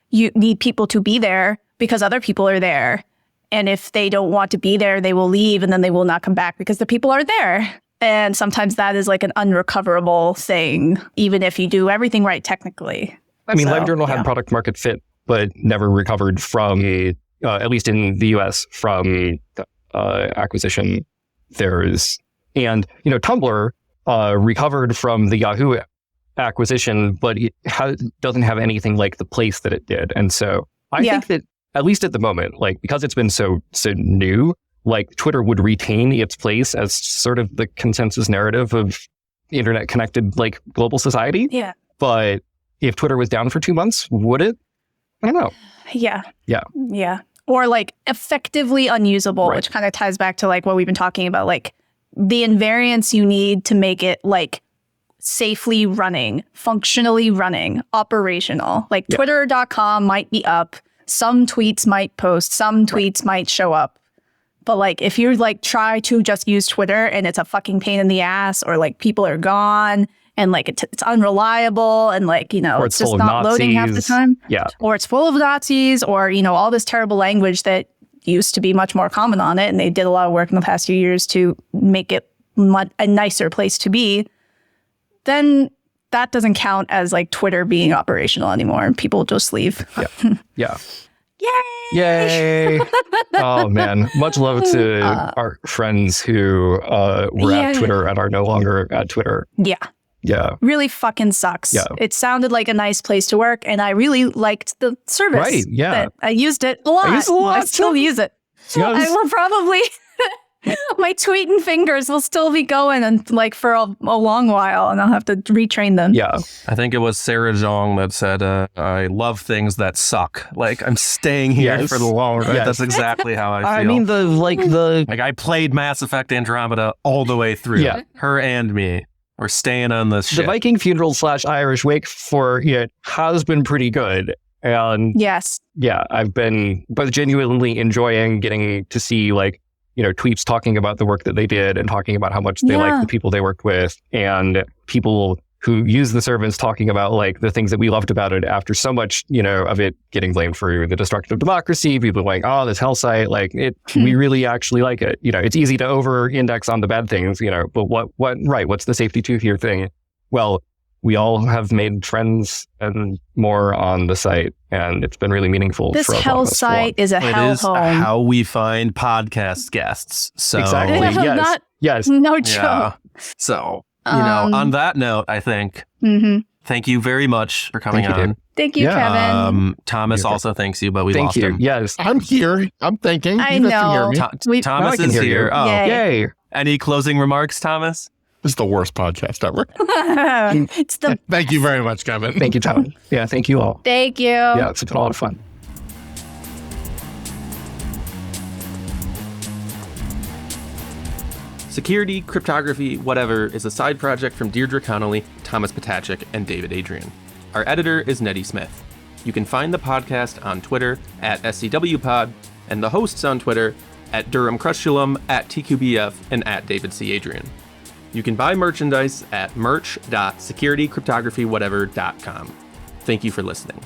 you need people to be there because other people are there. And if they don't want to be there, they will leave and then they will not come back because the people are there. And sometimes that is an unrecoverable thing, even if you do everything right technically. I mean, LiveJournal had product market fit, but never recovered from at least in the US from acquisition. And Tumblr recovered from the Yahoo acquisition, but it doesn't have anything like the place that it did. And so I think that at least at the moment, like because it's been so new, like Twitter would retain its place as sort of the consensus narrative of internet connected like global society. Yeah. But if Twitter was down for 2 months, would it? I don't know. Yeah. Yeah. Yeah. Or like effectively unusable, Right. which kind of ties back to like what we've been talking about, like the invariants you need to make it like safely running, functionally running, operational. Like twitter.com might be up. Some tweets might post, some tweets might show up. But like if you like try to just use Twitter and it's a fucking pain in the ass, or like people are gone and like it's unreliable and like, Or it's it's just full of not loading half the Nazis. time. Yeah. Or it's full of Nazis, or, all this terrible language that used to be much more common on it. And they did a lot of work in the past few years to make it a nicer place to be. Then that doesn't count as like Twitter being operational anymore, and people just leave. Yeah. Yay! Yay. Oh, man. Much love to our friends who were at Twitter and are no longer at Twitter. Yeah. Yeah. Really fucking sucks. Yeah. It sounded like a nice place to work, and I really liked the service. Right, yeah. I used it a lot. I used it a lot, I still too. use it. Yes. I will probably... my tweeting fingers will still be going and like for a long while, and I'll have to retrain them. Yeah. I think it was Sarah Zhang that said, I love things that suck. Like, I'm staying here Yes. for the long run. Yes. That's exactly how I feel. I mean, Like, I played Mass Effect Andromeda all the way through. Yeah. Her and me. We're staying on this the shit. Viking funeral / Irish wake for it has been pretty good. And Yes. yeah, I've been both genuinely enjoying getting to see like, tweets talking about the work that they did and talking about how much they like the people they worked with, and people who use the service talking about like the things that we loved about it after so much, of it getting blamed for the destruction of democracy. People like, oh, this hell site, like we really actually like it. It's easy to over index on the bad things, but what's the safety tooth here thing? Well, we all have made friends and more on the site, and it's been really meaningful. This for a lot hell of us to site is a It hell is home. how we find podcast guests. So, Exactly. Yeah, Yes. Yes. Yes. No joke. yeah. So, on that note, I think, thank you very much for coming Thank you, on. Dave. Thank you, Yeah. Kevin. Thomas also thanks you, but we Thank lost you. him. Yes. I'm here. I'm thinking. I You guys can hear know. me. We- Now I Thomas can is hear here. you. Oh, Yay. Yay. any closing remarks, Thomas? This is the worst podcast ever. It's the Thank you very much, Kevin. Thank you, Tom. Yeah, thank you all. thank you. Yeah, it's been a lot of fun. Security, Cryptography, Whatever is a side project from Deirdre Connolly, Thomas Ptacek, and David Adrian. Our editor is Nettie Smith. You can find the podcast on Twitter at SCWPod, and the hosts on Twitter at Durham Crustulum, at TQBF, and at David C. Adrian. You can buy merchandise at merch.securitycryptographywhatever.com. Thank you for listening.